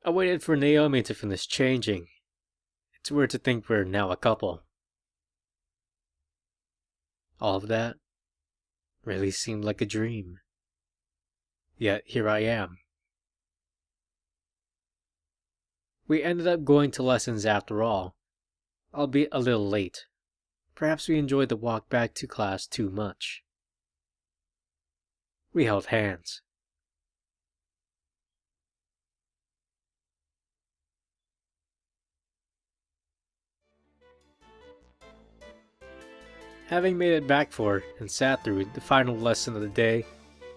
I waited for Naomi to finish changing. It's weird to think we're now a couple. All of that really seemed like a dream. Yet here I am. We ended up going to lessons after all, albeit a little late. Perhaps we enjoyed the walk back to class too much. We held hands. Having made it back for and sat through the final lesson of the day,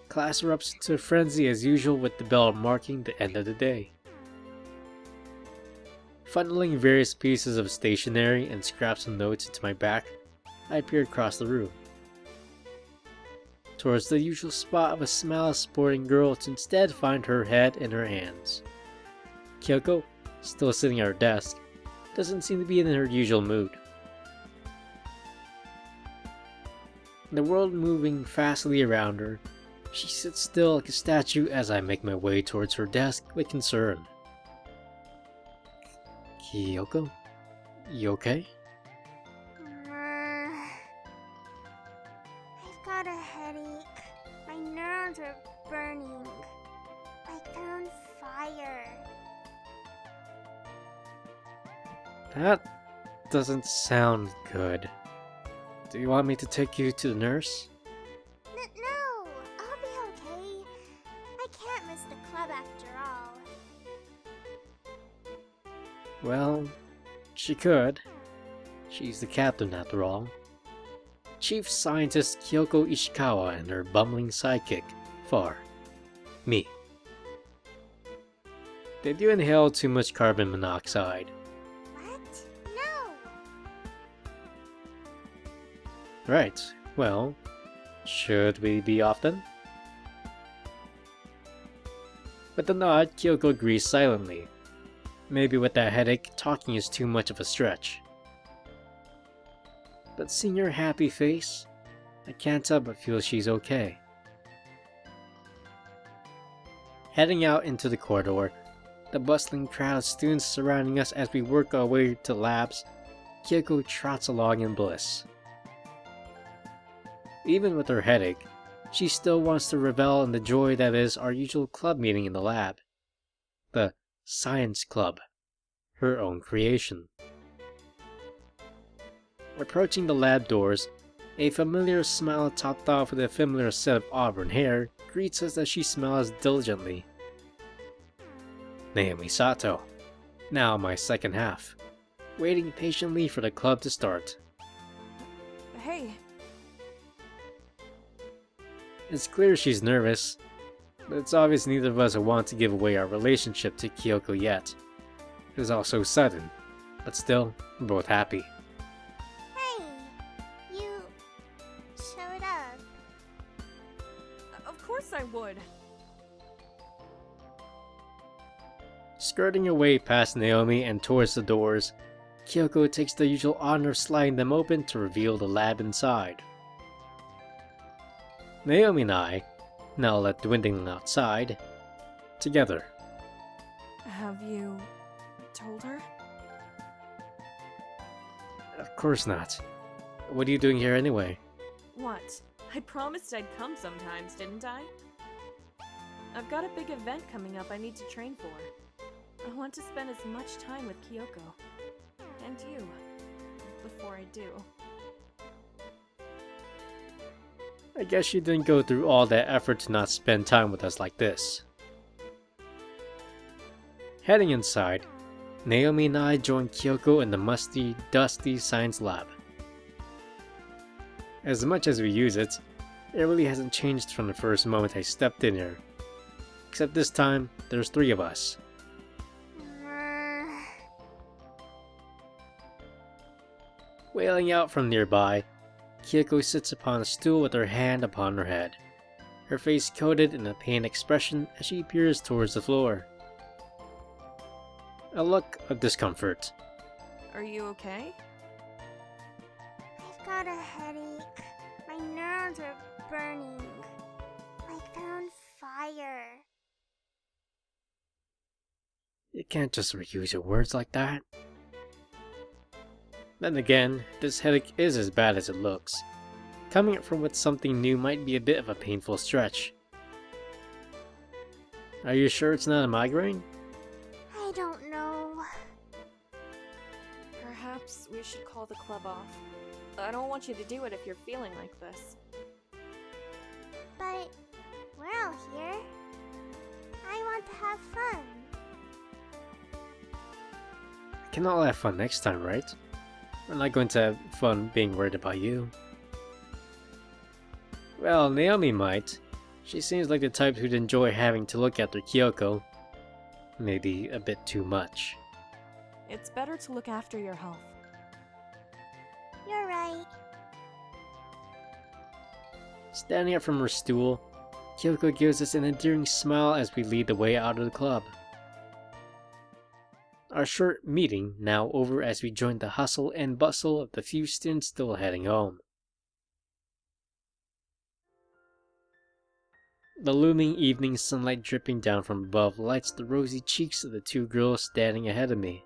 class erupts into a frenzy as usual with the bell marking the end of the day. Funneling various pieces of stationery and scraps of notes into my back, I peered across the room. Towards the usual spot of a smile sporting girl to instead find her head in her hands. Kyoko, still sitting at her desk, doesn't seem to be in her usual mood. The world moving fastly around her, she sits still like a statue as I make my way towards her desk with concern. Kyoko? You okay? I've got a headache. My neurons are burning. Like they're on fire. That doesn't sound good. Do you want me to take you to the nurse? No, I'll be okay. I can't miss the club after all. Well, she could. She's the captain after all. Chief Scientist Kyoko Ishikawa and her bumbling sidekick, Far. Me. Did you inhale too much carbon monoxide? What? No! Right, well, should we be off then? With a nod, Kyoko agrees silently. Maybe with that headache, talking is too much of a stretch. But seeing her happy face, I can't help but feel she's okay. Heading out into the corridor, the bustling crowd of students surrounding us as we work our way to labs, Kyoko trots along in bliss. Even with her headache, she still wants to revel in the joy that is our usual club meeting in the lab. The Science Club, her own creation. Approaching the lab doors, a familiar smile topped off with a familiar set of auburn hair greets us as she smiles diligently. Naomi Sato, now my second half, waiting patiently for the club to start. Hey, It's clear she's nervous, but it's obvious neither of us want to give away our relationship to Kyoko yet. It was all so sudden, but still, we're both happy. Hey! You showed up. of course I would. Skirting away past Naomi and towards the doors, Kyoko takes the usual honor of sliding them open to reveal the lab inside. Naomi and I, now left dwindling outside, together. Have you told her? Of course not. What are you doing here anyway? What? I promised I'd come sometimes, didn't I? I've got a big event coming up I need to train for. I want to spend as much time with Kyoko. And you. Before I do. I guess you didn't go through all that effort to not spend time with us like this. Heading inside, Naomi and I joined Kyoko in the musty, dusty science lab. As much as we use it, it really hasn't changed from the first moment I stepped in here. Except this time, there's 3 of us. Wailing out from nearby, Kyoko sits upon a stool with her hand upon her head, her face coated in a pained expression as she peers towards the floor. A look of discomfort. Are you okay? I've got a headache. My neurons are burning. Like they're on fire. You can't just reuse your words like that. Then again, this headache is as bad as it looks. Coming up from with something new might be a bit of a painful stretch. Are you sure it's not a migraine? I don't know. Perhaps we should call the club off. I don't want you to do it if you're feeling like this. But we're all here. I want to have fun. We can all have fun next time, right? We're not going to have fun being worried about you. Well, Naomi might. She seems like the type who'd enjoy having to look after Kyoko. Maybe a bit too much. It's better to look after your health. You're right. Standing up from her stool, Kyoko gives us an endearing smile as we lead the way out of the club. Our short meeting now over as we join the hustle and bustle of the few students still heading home. The looming evening sunlight dripping down from above lights the rosy cheeks of the two girls standing ahead of me.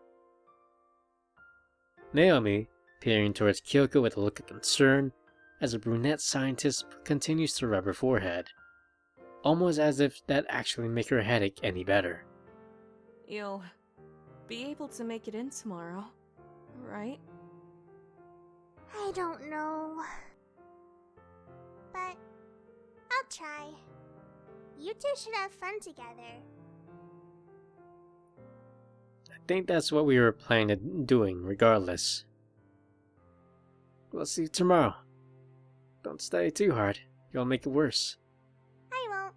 Naomi, peering towards Kyoko with a look of concern, as a brunette scientist continues to rub her forehead, almost as if that actually make her headache any better. You'll be able to make it in tomorrow, right? I don't know. But I'll try. You two should have fun together. I think that's what we were planning on doing regardless. We'll see you tomorrow. Don't study too hard, you'll make it worse. I won't.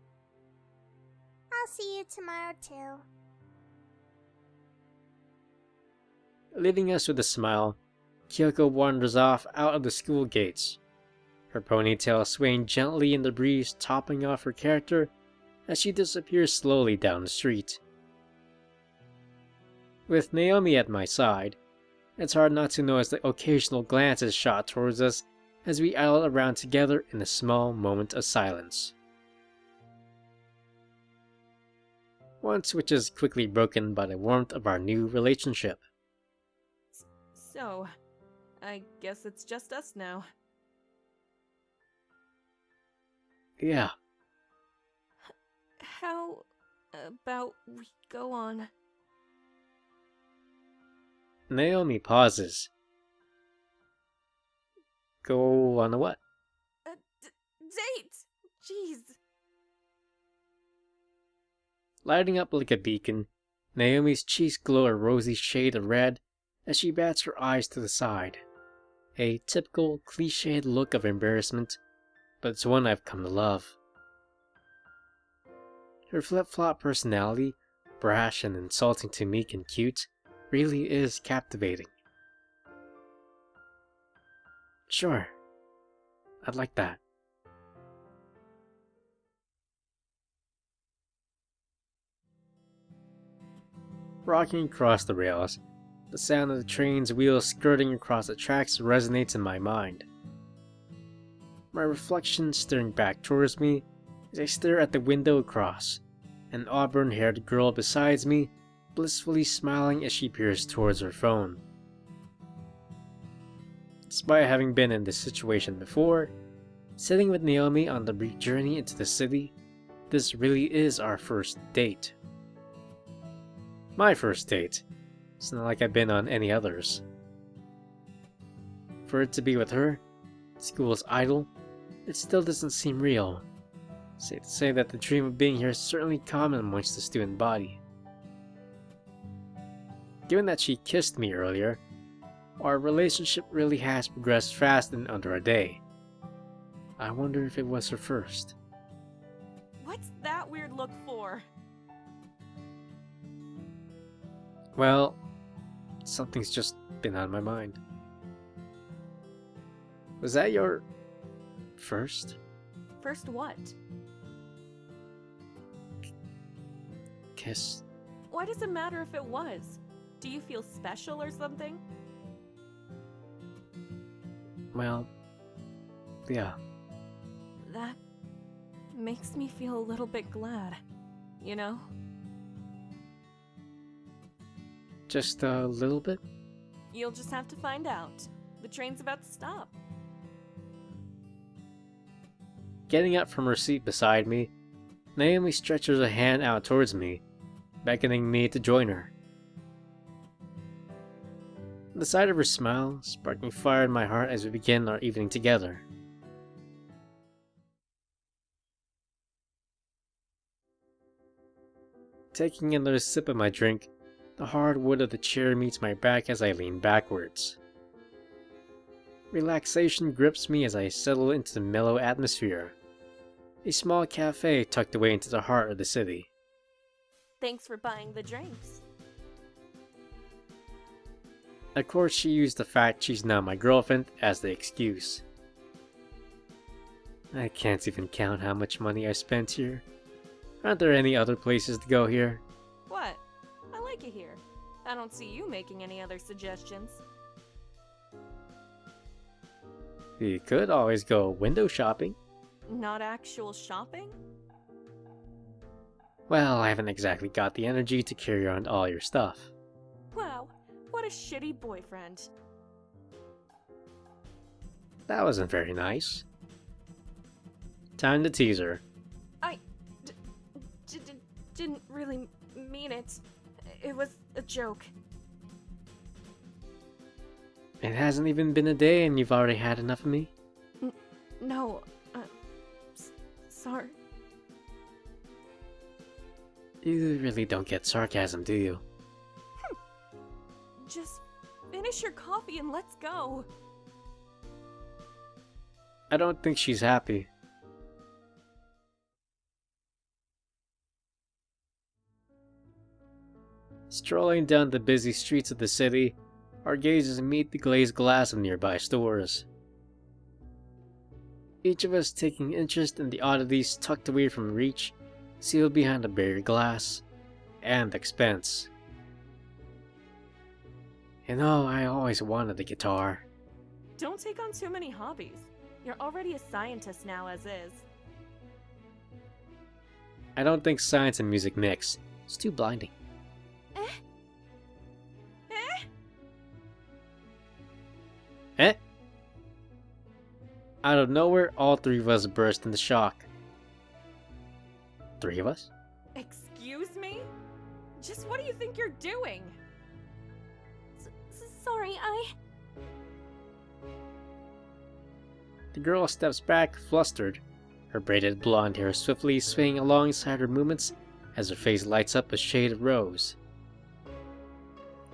I'll see you tomorrow too. Leaving us with a smile, Kyoko wanders off out of the school gates, her ponytail swaying gently in the breeze, topping off her character as she disappears slowly down the street. With Naomi at my side, it's hard not to notice the occasional glances shot towards us as we idle around together in a small moment of silence. Once which is quickly broken by the warmth of our new relationship. So, I guess it's just us now. Yeah, How about we go on? Naomi pauses. Go on a what? A date! Jeez. Lighting up like a beacon, Naomi's cheeks glow a rosy shade of red as she bats her eyes to the side. A typical, cliched look of embarrassment, but it's one I've come to love. Her flip-flop personality, brash and insulting to meek and cute, really is captivating. Sure, I'd like that. Rocking across the rails, the sound of the train's wheels skirting across the tracks resonates in my mind. My reflection staring back towards me as I stare at the window across, an auburn-haired girl beside me, blissfully smiling as she peers towards her phone. Despite having been in this situation before, sitting with Naomi on the brief journey into the city, this really is our first date. My first date. It's not like I've been on any others. For it to be with her, school's idol, it still doesn't seem real. Safe to say that the dream of being here is certainly common amongst the student body. Given that she kissed me earlier, our relationship really has progressed fast in under a day. I wonder if it was her first. What's that weird look for? Well, something's just been on my mind. Was that your first? First what? Kiss? Why does it matter if it was? Do you feel special or something? Well, yeah. That makes me feel a little bit glad, you know? Just a little bit? You'll just have to find out. The train's about to stop. Getting up from her seat beside me, Naomi stretches a hand out towards me, beckoning me to join her. The sight of her smile, sparking fire in my heart as we begin our evening together. Taking another sip of my drink, the hard wood of the chair meets my back as I lean backwards. Relaxation grips me as I settle into the mellow atmosphere. A small cafe tucked away into the heart of the city. Thanks for buying the drinks. Of course, she used the fact she's now my girlfriend as the excuse. I can't even count how much money I spent here. Aren't there any other places to go here? What? I like it here. I don't see you making any other suggestions. We could always go window shopping. Not actual shopping? Well, I haven't exactly got the energy to carry around all your stuff. Wow, what a shitty boyfriend. That wasn't very nice. Time to tease her. I didn't really mean it. It was a joke. It hasn't even been a day and you've already had enough of me? No, sorry. You really don't get sarcasm, do you? Just finish your coffee and let's go. I don't think she's happy. Strolling down the busy streets of the city, our gazes meet the glazed glass of nearby stores. Each of us taking interest in the oddities tucked away from reach, sealed behind a barrier glass, and expense. You know, I always wanted a guitar. Don't take on too many hobbies. You're already a scientist now as is. I don't think science and music mix. It's too blinding. Eh? Out of nowhere, all three of us burst into shock. 3 of us? Excuse me? Just what do you think you're doing? Sorry, The girl steps back, flustered, her braided blonde hair swiftly swaying alongside her movements as her face lights up a shade of rose.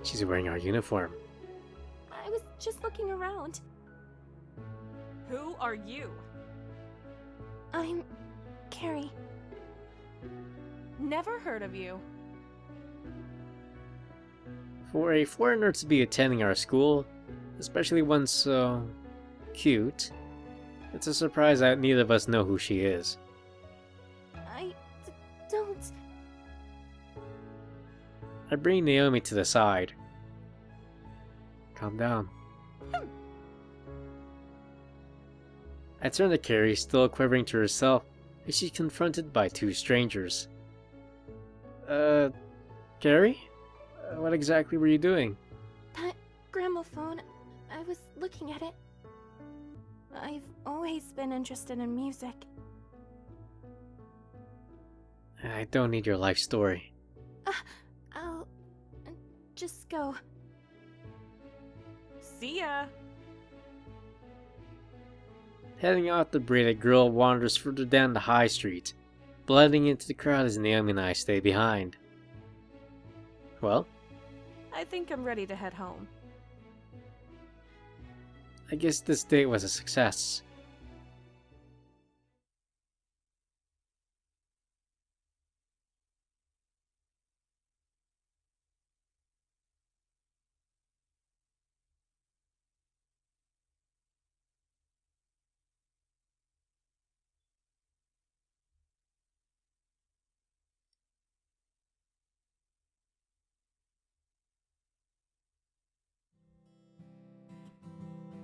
She's wearing our uniform. I was just looking around. Who are you? I'm Carrie. Never heard of you. For a foreigner to be attending our school, especially one so cute, it's a surprise that neither of us know who she is. Don't. I bring Naomi to the side. Calm down. I turn to Carrie, still quivering to herself, as she's confronted by 2 strangers. Carrie? What exactly were you doing? That gramophone, I was looking at it. I've always been interested in music. I don't need your life story. I'll just go. See ya. Heading out, the braided girl wanders further down the high street, blending into the crowd as Naomi and I stay behind. Well, I think I'm ready to head home. I guess this date was a success.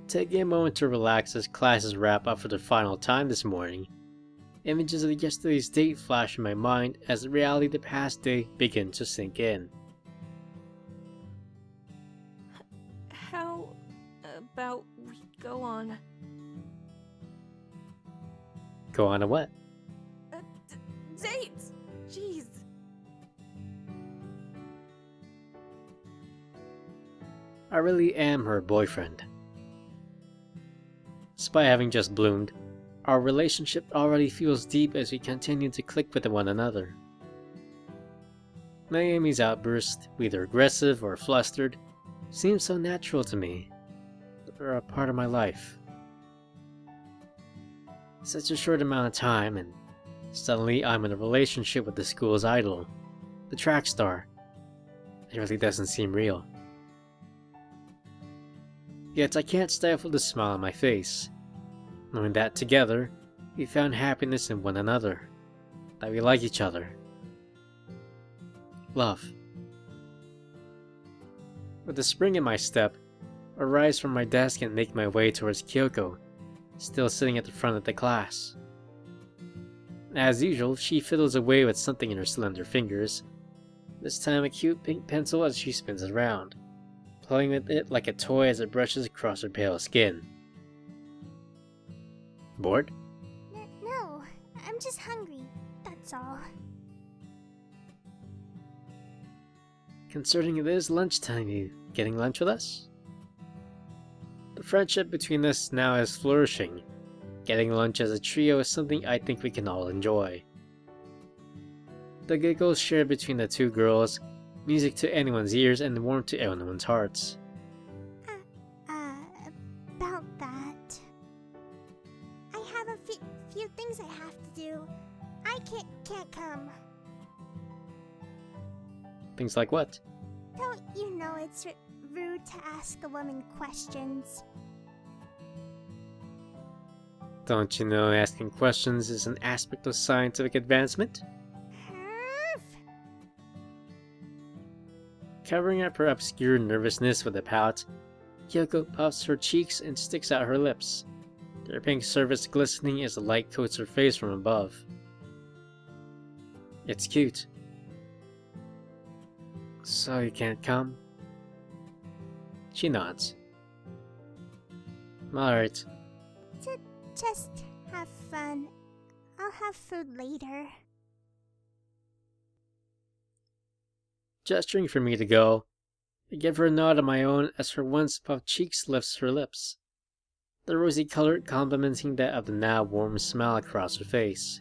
Taking a moment to relax as classes wrap up for the final time this morning, images of yesterday's date flash in my mind as the reality of the past day begins to sink in. How about we go on Go on a what? a date? Jeez. I really am her boyfriend. Despite having just bloomed, our relationship already feels deep as we continue to click with one another. Naomi's outburst, whether aggressive or flustered, seems so natural to me. They're a part of my life. Such a short amount of time, and suddenly I'm in a relationship with the school's idol, the track star. It really doesn't seem real. Yet I can't stifle the smile on my face, knowing that together, we found happiness in one another, that we like each other. Love. With a spring in my step, I rise from my desk and make my way towards Kyoko, still sitting at the front of the class. As usual, she fiddles away with something in her slender fingers, this time a cute pink pencil as she spins it around, playing with it like a toy as it brushes across her pale skin. Bored? No, I'm just hungry, that's all. Concerning it is lunchtime, you getting lunch with us? The friendship between us now is flourishing. Getting lunch as a trio is something I think we can all enjoy. The giggles shared between the two girls, music to anyone's ears and warmth to anyone's hearts. About that. I have a few things I have to do. I can't come. Things like what? Don't you know it's rude to ask a woman questions? Don't you know asking questions is an aspect of scientific advancement? Covering up her obscure nervousness with a pout, Kyoko puffs her cheeks and sticks out her lips, their pink surface glistening as the light coats her face from above. It's cute. So you can't come? She nods. Alright. Just have fun. I'll have food later. Gesturing for me to go, I give her a nod of my own as her once puffed cheeks lifts her lips, the rosy color complementing that of the now warm smile across her face.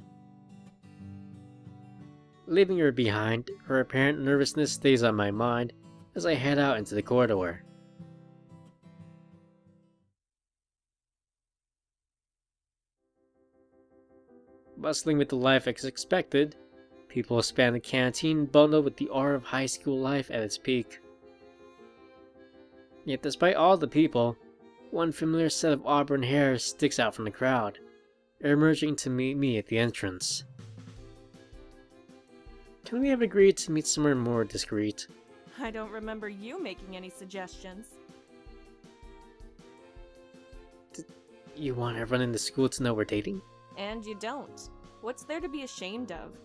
Leaving her behind, her apparent nervousness stays on my mind as I head out into the corridor. Bustling with the life as expected, people span the canteen bundled with the aura of high school life at its peak. Yet despite all the people, one familiar set of auburn hair sticks out from the crowd, emerging to meet me at the entrance. Can we have agreed to meet somewhere more discreet? I don't remember you making any suggestions. You want everyone in the school to know we're dating? And you don't. What's there to be ashamed of?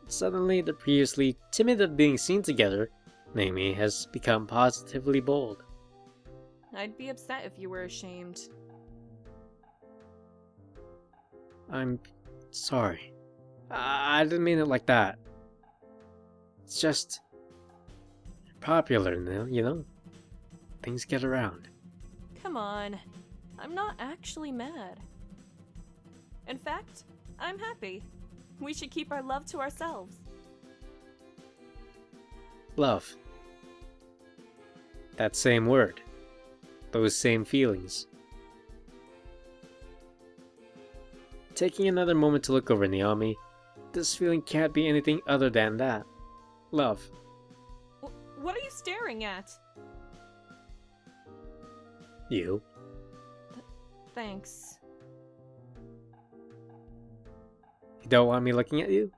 Suddenly, the previously timid of being seen together, Naomi has become positively bold. I'd be upset if you were ashamed. I'm sorry. I didn't mean it like that. It's just popular now, you know? Things get around. Come on. I'm not actually mad. In fact, I'm happy. We should keep our love to ourselves. Love. That same word. Those same feelings. Taking another moment to look over Naomi, this feeling can't be anything other than that. Love. What are you staring at? You. Thanks. You don't want me looking at you?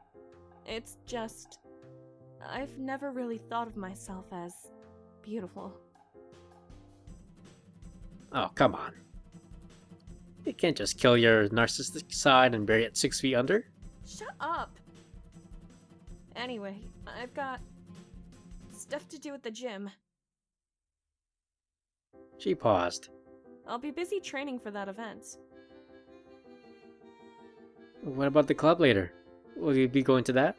It's just... I've never really thought of myself as beautiful. Oh, come on. You can't just kill your narcissistic side and bury it 6 feet under? Shut up! Anyway, I've got stuff to do at the gym. She paused. I'll be busy training for that event. What about the club later? Will you be going to that?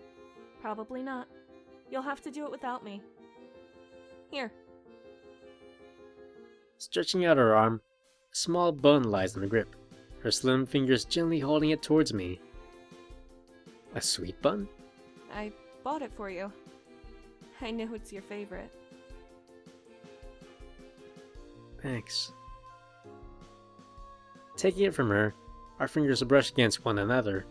Probably not. You'll have to do it without me. Here. Stretching out her arm, a small bun lies in the grip, her slim fingers gently holding it towards me. A sweet bun? I bought it for you. I knew it's your favorite. Thanks. Taking it from her, our fingers brush against one another,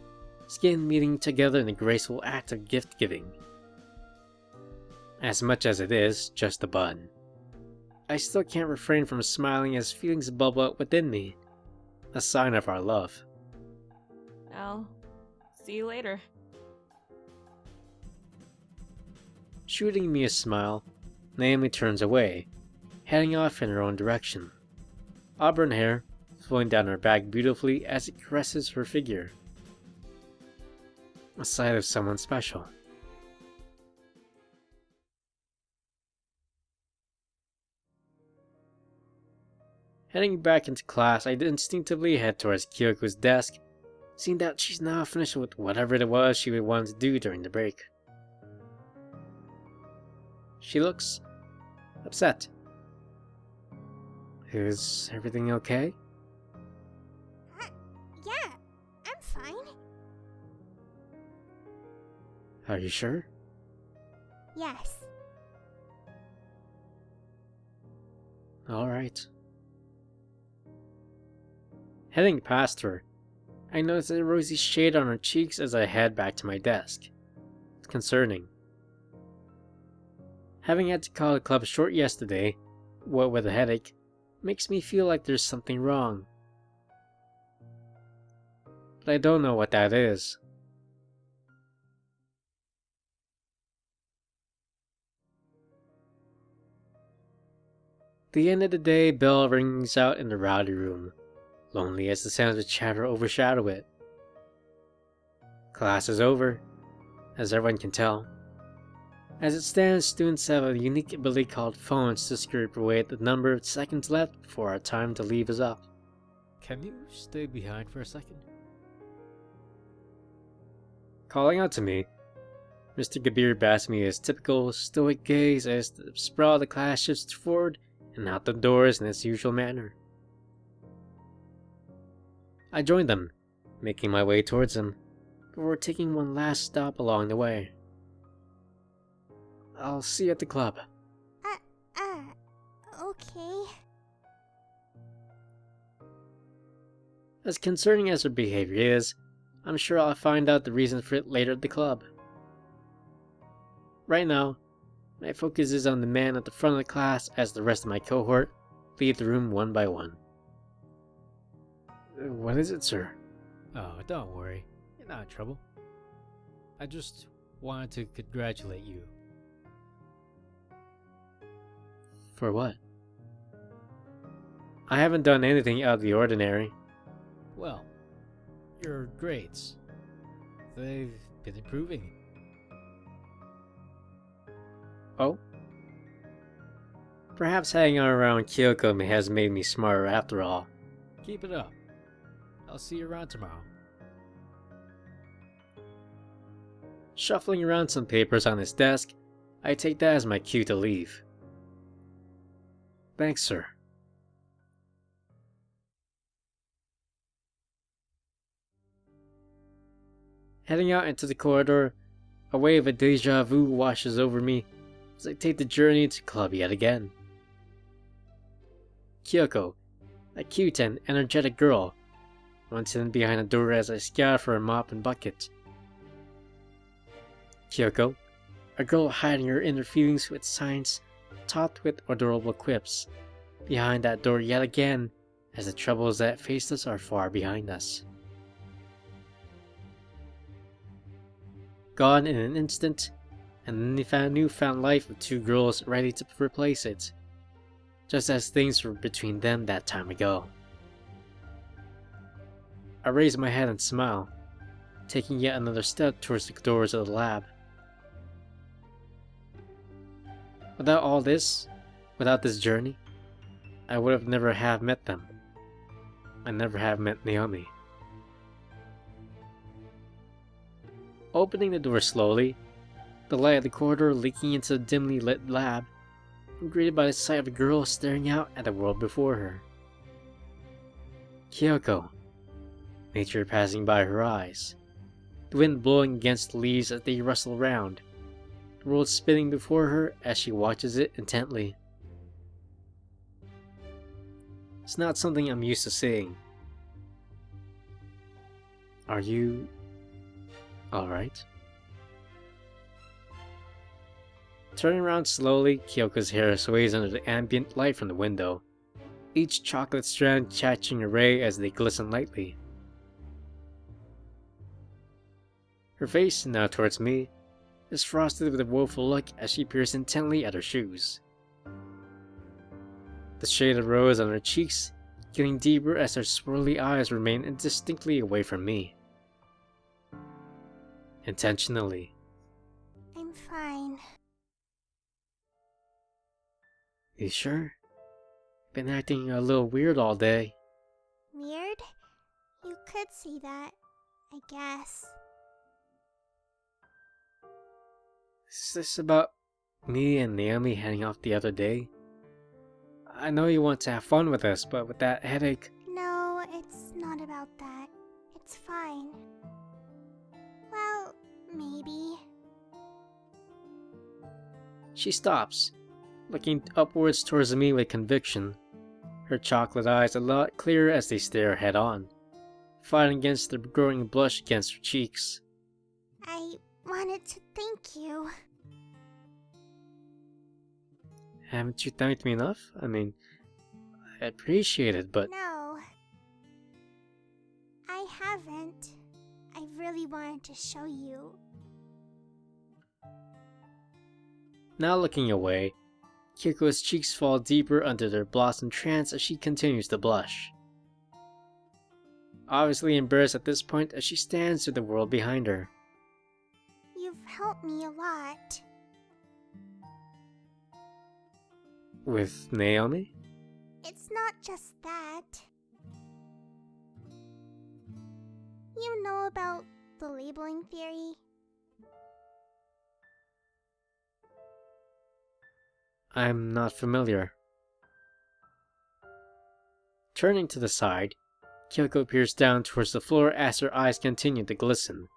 skin meeting together in a graceful act of gift-giving. As much as it is just a bun, I still can't refrain from smiling as feelings bubble up within me, a sign of our love. I'll see you later. Shooting me a smile, Naomi turns away, heading off in her own direction. Auburn hair flowing down her back beautifully as it caresses her figure. A sight of someone special. Heading back into class, I instinctively head towards Kyoko's desk, seeing that she's now finished with whatever it was she would want to do during the break. She looks upset. Is everything okay? Yeah, I'm fine. Are you sure? Yes. Alright. Heading past her, I notice a rosy shade on her cheeks as I head back to my desk. It's concerning. Having had to call the club short yesterday, what with a headache, makes me feel like there's something wrong. But I don't know what that is. The end of the day, bell rings out in the rowdy room, lonely as the sounds of chatter overshadow it. Class is over, as everyone can tell. As it stands, students have a unique ability called phones to scrape away at the number of seconds left before our time to leave is up. Can you stay behind for a second? Calling out to me, Mr. Kabir basks me his typical stoic gaze as the sprawl of the class shifts forward and out the doors in its usual manner. I join them, making my way towards him, before taking one last stop along the way. I'll see you at the club. Okay. As concerning as her behavior is, I'm sure I'll find out the reason for it later at the club. Right now, my focus is on the man at the front of the class as the rest of my cohort leave the room one by one. What is it, sir? Oh, don't worry. You're not in trouble. I just wanted to congratulate you. For what? I haven't done anything out of the ordinary. Well, your grades. They've been improving. Oh? Perhaps hanging around Kyoko has made me smarter after all. Keep it up. I'll see you around tomorrow. Shuffling around some papers on his desk, I take that as my cue to leave. Thanks, sir. Heading out into the corridor, a wave of deja vu washes over me as I take the journey to club yet again. Kyoko, a cute and energetic girl, runs in behind the door as I scour for a mop and bucket. Kyoko, a girl hiding her inner feelings with signs topped with adorable quips, behind that door yet again as the troubles that faced us are far behind us. Gone in an instant, and the newfound life of two girls ready to replace it, just as things were between them that time ago. I raise my head and smile, taking yet another step towards the doors of the lab. Without all this, without this journey, I would have never have met them. I never have met Naomi. Opening the door slowly, the light of the corridor leaking into the dimly lit lab, I'm greeted by the sight of a girl staring out at the world before her. Kyoko, nature passing by her eyes, the wind blowing against the leaves as they rustle round, the world spinning before her as she watches it intently. It's not something I'm used to seeing. Are you alright? Turning around slowly, Kyoko's hair sways under the ambient light from the window, each chocolate strand catching a ray as they glisten lightly. Her face, now towards me, is frosted with a woeful look as she peers intently at her shoes. The shade of rose on her cheeks getting deeper as her swirly eyes remain indistinctly away from me. Intentionally. I'm fine. You sure? Been acting a little weird all day. Weird? You could see that, I guess. Is this about me and Naomi heading off the other day? I know you want to have fun with us, but with that headache... No, it's not about that. It's fine. Well, maybe. She stops, looking upwards towards me with conviction, her chocolate eyes a lot clearer as they stare head on, fighting against the growing blush against her cheeks. I wanted to thank you. Haven't you thanked me enough? I mean, I appreciate it, but... No. I haven't. I really wanted to show you. Now looking away, Kyoko's cheeks fall deeper under their blossom trance as she continues to blush. Obviously embarrassed at this point as she stands to the world behind her. You've helped me a lot. With Naomi? It's not just that. You know about the labeling theory? I'm not familiar. Turning to the side, Kyoko peers down towards the floor as her eyes continue to glisten,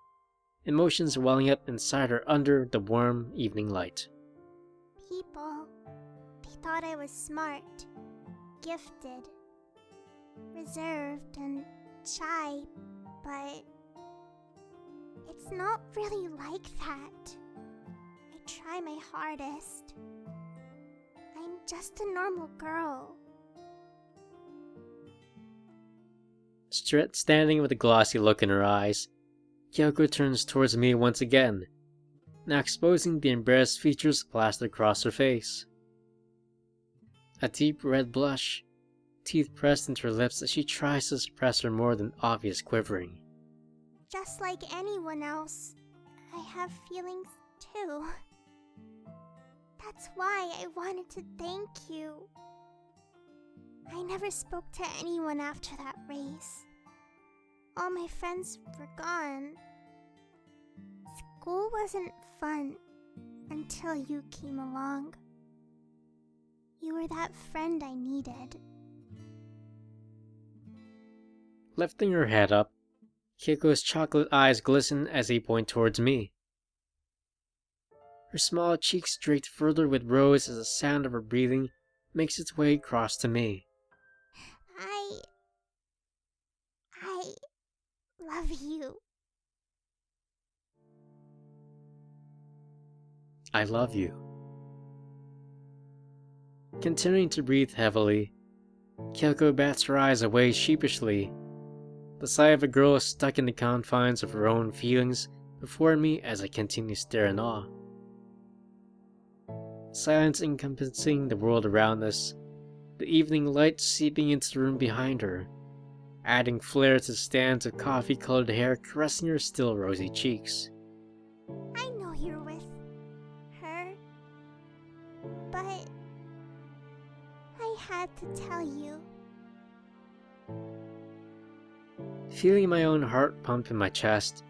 emotions welling up inside her under the warm evening light. People, they thought I was smart, gifted, reserved, and shy, but it's not really like that. I try my hardest. I'm just a normal girl. Standing with a glossy look in her eyes, Kyoko turns towards me once again, now exposing the embarrassed features plastered across her face. A deep red blush, teeth pressed into her lips as she tries to suppress her more than obvious quivering. Just like anyone else, I have feelings too. That's why I wanted to thank you. I never spoke to anyone after that race. All my friends were gone. School wasn't fun until you came along. You were that friend I needed. Lifting her head up, Kyoko's chocolate eyes glisten as they point towards me. Her small cheeks draped further with rose as the sound of her breathing makes its way across to me. I love you. I love you. Continuing to breathe heavily, Kyoko bats her eyes away sheepishly, the sight of a girl stuck in the confines of her own feelings before me as I continue to stare in awe. Silence encompassing the world around us, the evening light seeping into the room behind her, adding flair to stands of coffee-colored hair caressing her still rosy cheeks. I know you're with her, but I had to tell you. Feeling my own heart pump in my chest,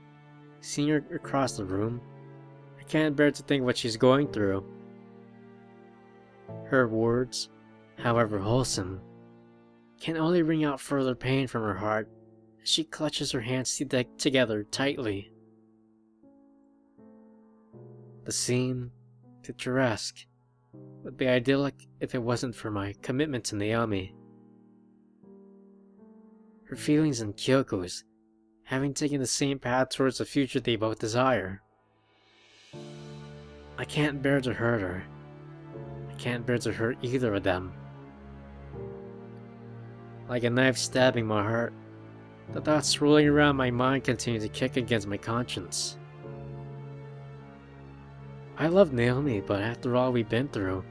seeing her across the room, I can't bear to think what she's going through. Her words, however wholesome, can only bring out further pain from her heart as she clutches her hands together tightly. The scene, picturesque, would be idyllic if it wasn't for my commitment to Naomi. Her feelings and Kyoko's, having taken the same path towards the future they both desire. I can't bear to hurt her. I can't bear to hurt either of them. Like a knife stabbing my heart, the thoughts swirling around my mind continue to kick against my conscience. I love Naomi, but after all we've been through,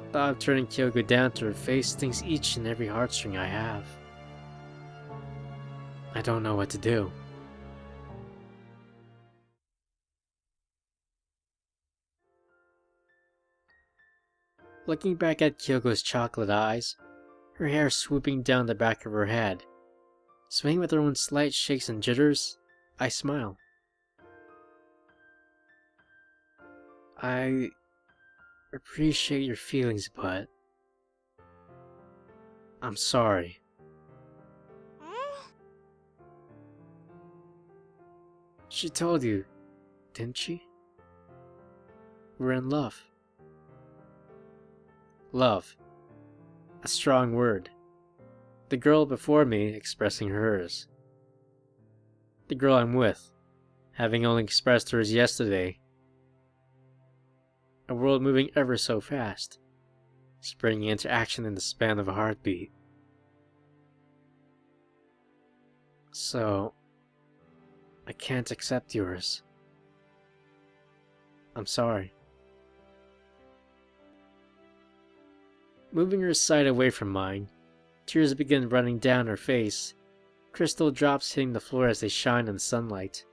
the thought of turning Kyoko down to her face stings each and every heartstring I have. I don't know what to do. Looking back at Kyoko's chocolate eyes, her hair swooping down the back of her head, swaying with her own slight shakes and jitters, I smile. I appreciate your feelings, but I'm sorry. She told you, didn't she? We're in love. Love. A strong word. The girl before me expressing hers. The girl I'm with, having only expressed hers yesterday. A world moving ever so fast, springing into action in the span of a heartbeat. So, I can't accept yours. I'm sorry. Moving her side away from mine, tears begin running down her face, crystal drops hitting the floor as they shine in the sunlight.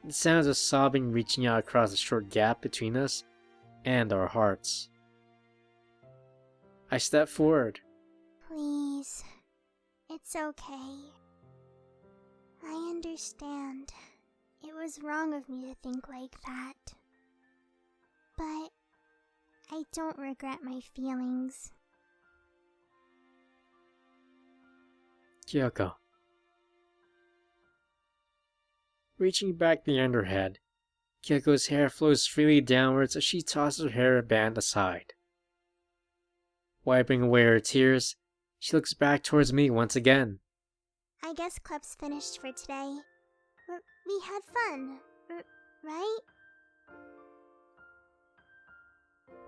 The sounds of sobbing reaching out across the short gap between us and our hearts. I step forward. Please, it's okay. I understand. It was wrong of me to think like that. But I don't regret my feelings. Kyoko. Reaching back behind her head, Kyoko's hair flows freely downwards as she tosses her hairband aside. Wiping away her tears, she looks back towards me once again. I guess club's finished for today. We had fun, right?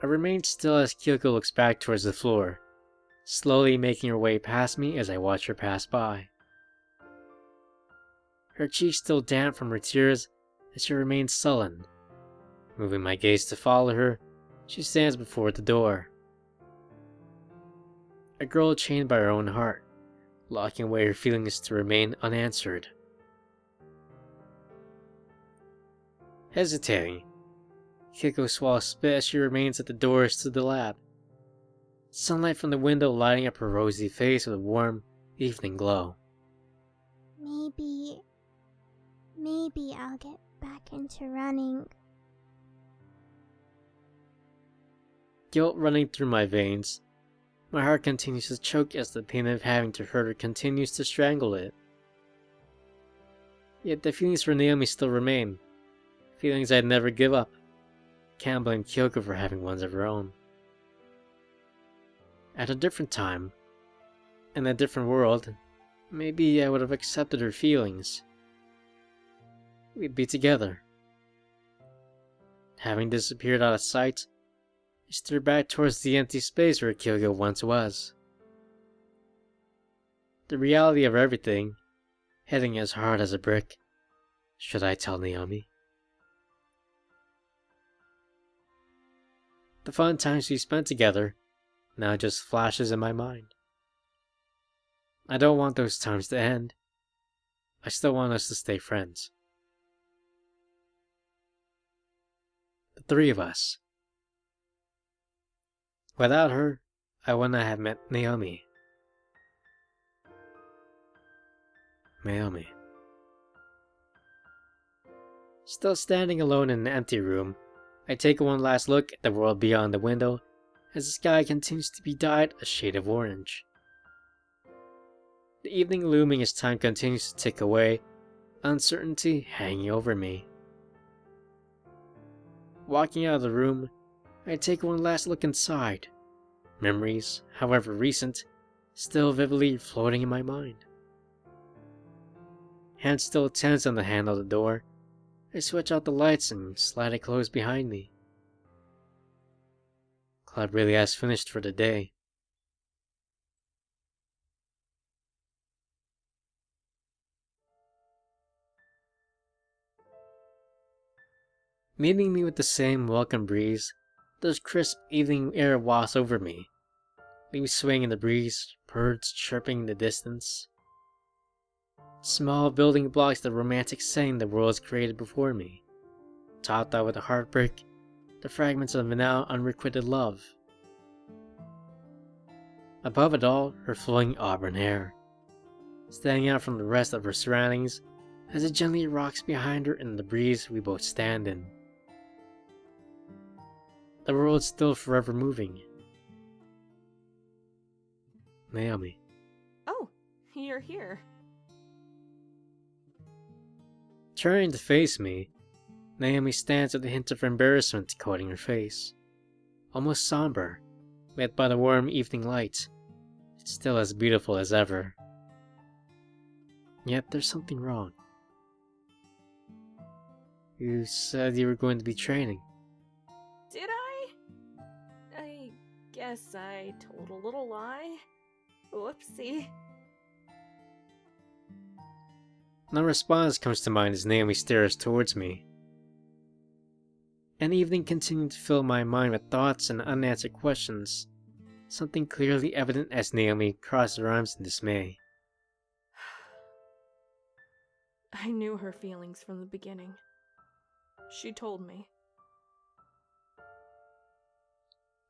I remain still as Kyoko looks back towards the floor, slowly making her way past me as I watch her pass by. Her cheeks still damp from her tears as she remains sullen. Moving my gaze to follow her, she stands before the door. A girl chained by her own heart, locking away her feelings to remain unanswered. Hesitating, Kyoko swallows spit as she remains at the doors to the lab. Sunlight from the window lighting up her rosy face with a warm evening glow. Maybe I'll get back into running. Guilt running through my veins. My heart continues to choke as the pain of having to hurt her continues to strangle it. Yet the feelings for Naomi still remain. Feelings I'd never give up. Can't blame Kyoko for having ones of her own. At a different time, in a different world, maybe I would have accepted her feelings. We'd be together. Having disappeared out of sight, I stare back towards the empty space where Kyoko once was. The reality of everything, hitting as hard as a brick. Should I tell Naomi? The fun times we spent together now just flashes in my mind. I don't want those times to end. I still want us to stay friends. The three of us. Without her, I would not have met Naomi. Naomi. Still standing alone in an empty room, I take one last look at the world beyond the window as the sky continues to be dyed a shade of orange. The evening looming as time continues to tick away, uncertainty hanging over me. Walking out of the room, I take one last look inside. Memories, however recent, still vividly floating in my mind. Hand still tense on the handle of the door, I switch out the lights and slide it closed behind me. Club really has finished for the day. Meeting me with the same welcome breeze, those crisp evening air wafts over me. Leaves swaying in the breeze, birds chirping in the distance. Small building blocks the romantic setting the world has created before me. Topped out with a heartbreak, the fragments of a now unrequited love. Above it all, her flowing auburn hair, standing out from the rest of her surroundings as it gently rocks behind her in the breeze we both stand in. The world's still forever moving. Naomi. Oh, you're here. Turning to face me, Naomi stands with a hint of embarrassment coating her face. Almost somber, lit by the warm evening light, it's still as beautiful as ever. Yet there's something wrong. You said you were going to be training. Did I guess I told a little lie. Whoopsie. No response comes to mind as Naomi stares towards me. An evening continued to fill my mind with thoughts and unanswered questions, something clearly evident as Naomi crossed her arms in dismay. I knew her feelings from the beginning. She told me.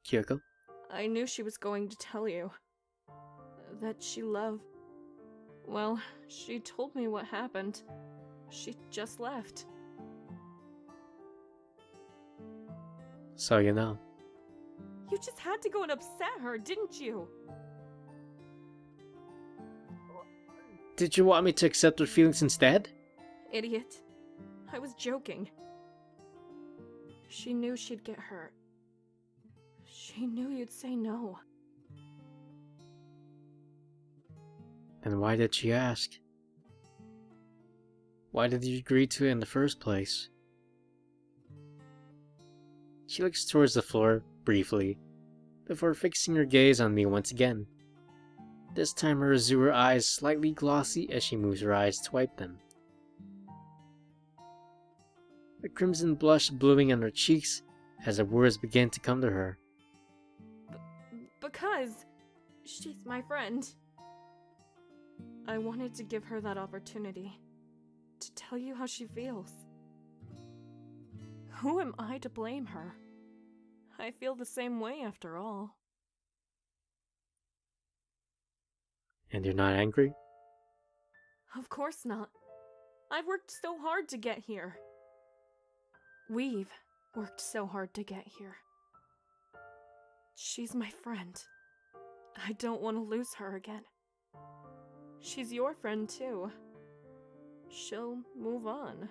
Kyoko? I knew she was going to tell you. That she loved... Well, she told me what happened. She just left. So you know. You just had to go and upset her, didn't you? Did you want me to accept her feelings instead? Idiot. I was joking. She knew she'd get hurt. She knew you'd say no. Then why did she ask? Why did you agree to it in the first place? She looks towards the floor, briefly, before fixing her gaze on me once again. This time her azure eyes slightly glossy as she moves her eyes to wipe them. A crimson blush blooming on her cheeks as the words begin to come to her. Because she's my friend. I wanted to give her that opportunity to tell you how she feels. Who am I to blame her? I feel the same way after all. And you're not angry? Of course not. I've worked so hard to get here. We've worked so hard to get here. She's my friend. I don't want to lose her again. She's your friend too. She'll move on.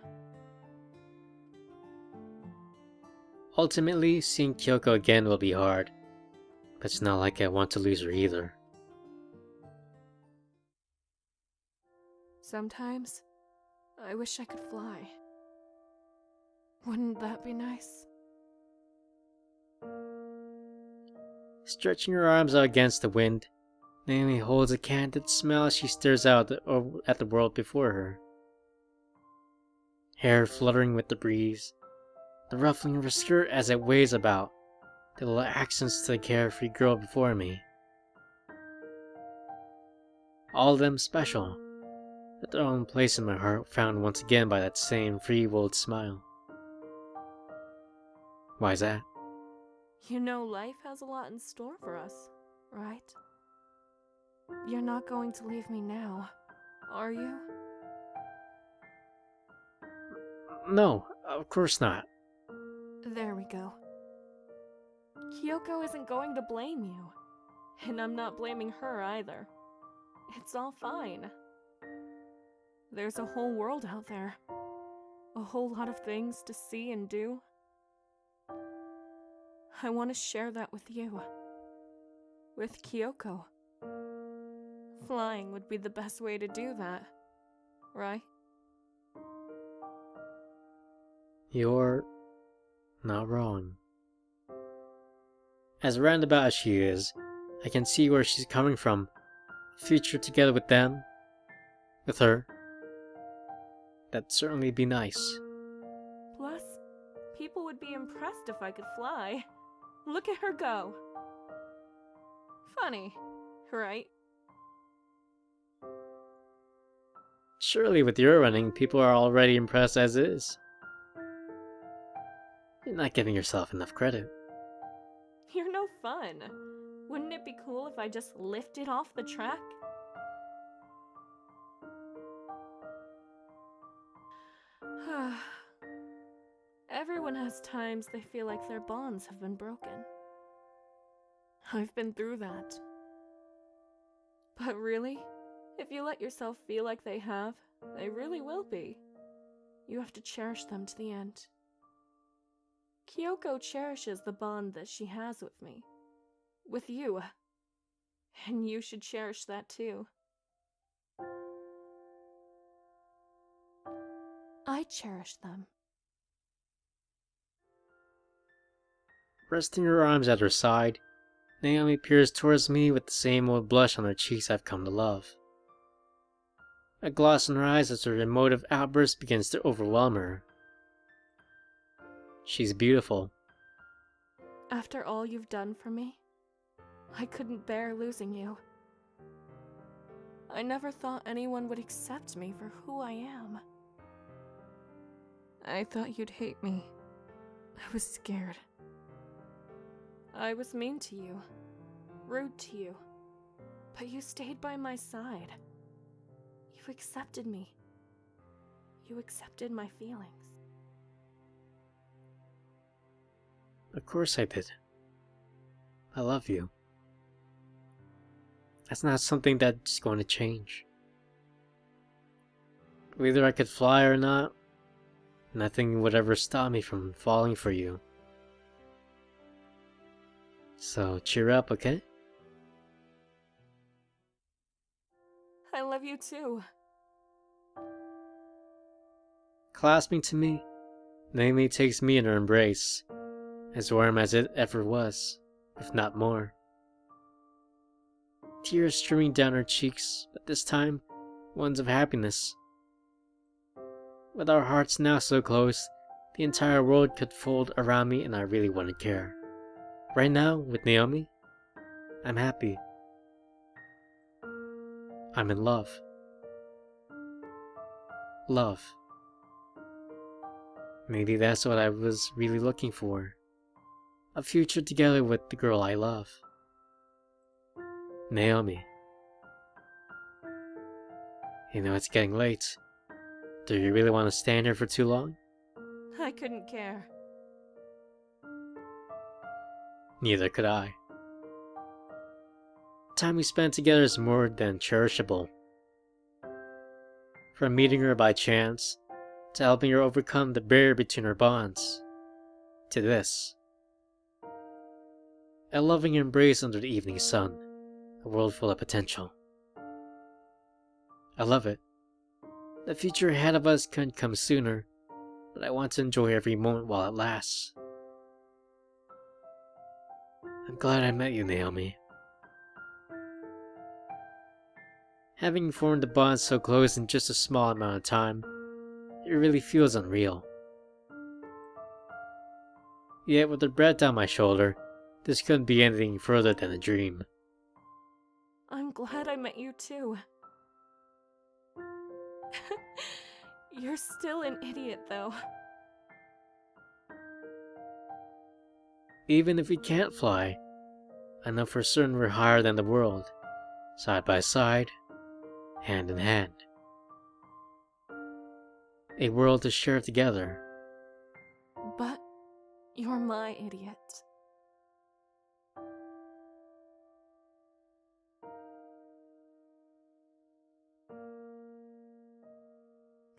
Ultimately, seeing Kyoko again will be hard, but it's not like I want to lose her either. Sometimes, I wish I could fly. Wouldn't that be nice? Stretching her arms out against the wind, Naomi holds a candid smile as she stares out at the world before her. Hair fluttering with the breeze, the ruffling of her skirt as it waves about, the little accents to the carefree girl before me. All of them special, but their own place in my heart found once again by that same free-willed smile. Why's that? You know life has a lot in store for us, right? You're not going to leave me now, are you? No, of course not. There we go. Kyoko isn't going to blame you. And I'm not blaming her either. It's all fine. There's a whole world out there. A whole lot of things to see and do. I want to share that with you. With Kyoko. Flying would be the best way to do that, right? You're not wrong. As roundabout as she is, I can see where she's coming from. A future together with them, with her. That'd certainly be nice. Plus, people would be impressed if I could fly. Look at her go. Funny, right? Surely with your running, people are already impressed as is. You're not giving yourself enough credit. You're no fun. Wouldn't it be cool if I just lifted off the track? Everyone has times they feel like their bonds have been broken. I've been through that. But really, if you let yourself feel like they have, they really will be. You have to cherish them to the end. Kyoko cherishes the bond that she has with me. With you. And you should cherish that too. I cherish them. Resting her arms at her side, Naomi peers towards me with the same old blush on her cheeks I've come to love. A gloss in her eyes as her emotive outburst begins to overwhelm her. She's beautiful. After all you've done for me, I couldn't bear losing you. I never thought anyone would accept me for who I am. I thought you'd hate me. I was scared. I was mean to you, rude to you, but you stayed by my side. You accepted me. You accepted my feelings. Of course I did. I love you. That's not something that's going to change. Whether I could fly or not, nothing would ever stop me from falling for you. So cheer up, okay? I love you too. Clasping to me, Naomi takes me in her embrace, as warm as it ever was, if not more. Tears streaming down her cheeks, but this time, ones of happiness. With our hearts now so close, the entire world could fold around me and I really wouldn't care. Right now, with Naomi, I'm happy. I'm in love. Love. Maybe that's what I was really looking for. A future together with the girl I love. Naomi. You know it's getting late. Do you really want to stand here for too long? I couldn't care. Neither could I. The time we spent together is more than cherishable. From meeting her by chance, to helping her overcome the barrier between our bonds, to this. A loving embrace under the evening sun, a world full of potential. I love it. The future ahead of us couldn't come sooner, but I want to enjoy every moment while it lasts. I'm glad I met you, Naomi. Having formed a bond so close in just a small amount of time, it really feels unreal. Yet with her breath down my shoulder, this couldn't be anything further than a dream. I'm glad I met you too. You're still an idiot though. even if we can't fly, I know for certain we're higher than the world, side by side, hand in hand. A world to share together. But you're my idiot.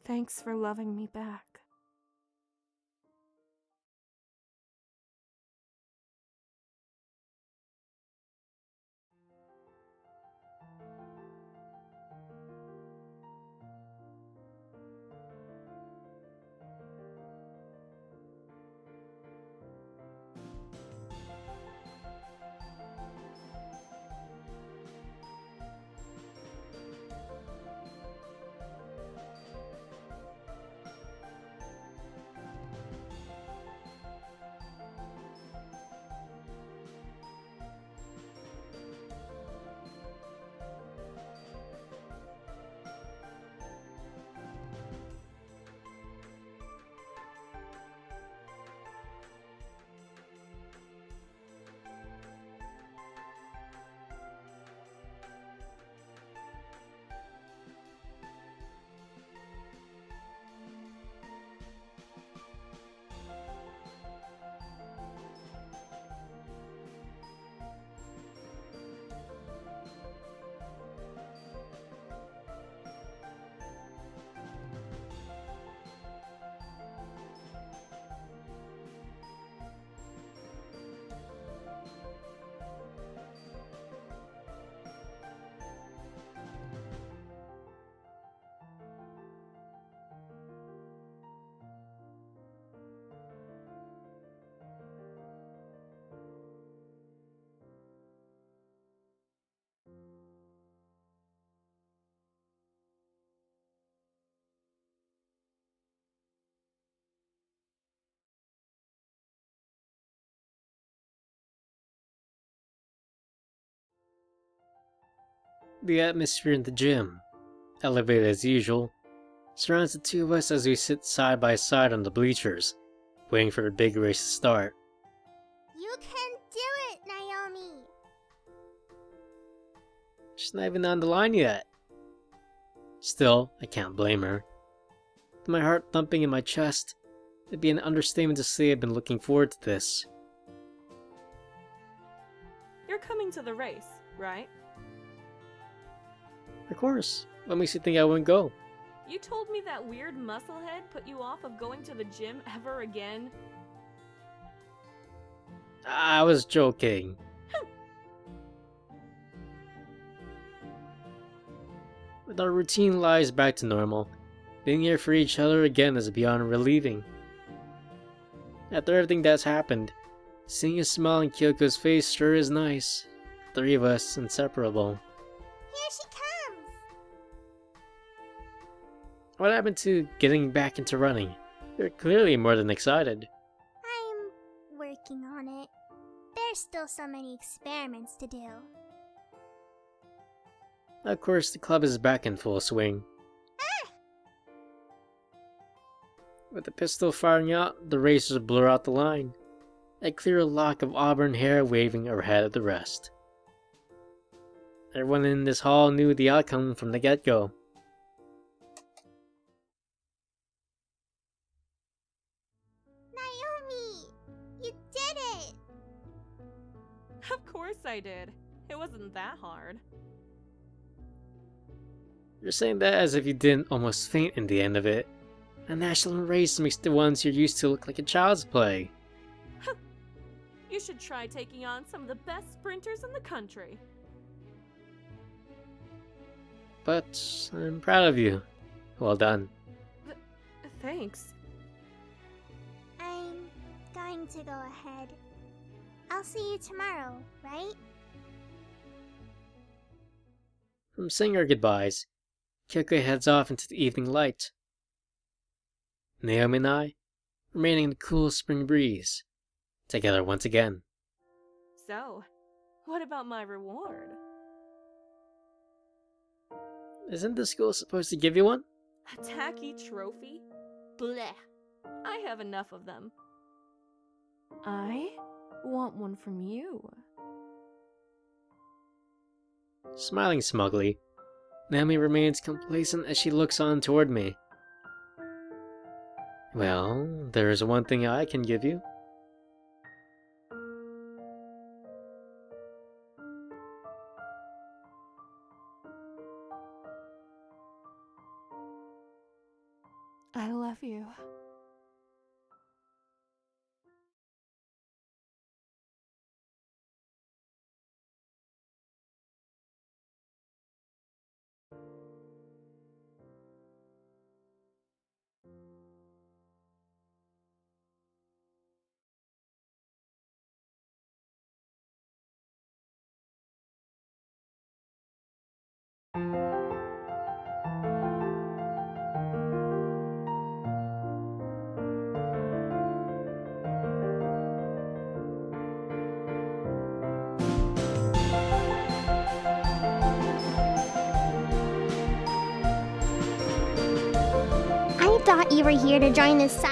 Thanks for loving me back. The atmosphere in the gym, elevated as usual, surrounds the two of us as we sit side by side on the bleachers, waiting for the big race to start. You can do it, Naomi! She's not even on the line yet. Still, I can't blame her. With my heart thumping in my chest, it'd be an understatement to say I've been looking forward to this. You're coming to the race, right? Of course, what makes you think I wouldn't go? You told me that weird musclehead put you off of going to the gym ever again. I was joking. With our routine lives back to normal, being here for each other again is beyond relieving. After everything that's happened, seeing a smile on Kyoko's face sure is nice. The three of us inseparable. Here she comes! What happened to getting back into running? You're clearly more than excited. I'm working on it. There's still so many experiments to do. Of course, the club is back in full swing. With the pistol firing out, the racers blur out the line. A clear lock of auburn hair waving ahead of the rest. Everyone in this hall knew the outcome from the get-go. Naomi! You did it! Of course I did. It wasn't that hard. You're saying that as if you didn't almost faint in the end of it. A national race makes the ones you're used to look like a child's play. You should try taking on some of the best sprinters in the country. But I'm proud of you. Well done. Thanks. I'm going to go ahead. I'll see you tomorrow, right? From saying our goodbyes, Kyoko heads off into the evening light. Naomi and I, remaining in the cool spring breeze, together once again. So, what about my reward? Isn't the school supposed to give you one? A tacky trophy? Blech. I have enough of them. I want one from you. Smiling smugly, Naomi remains complacent as she looks on toward me. Well, there is one thing I can give you. I love you. I thought you were here to join the science.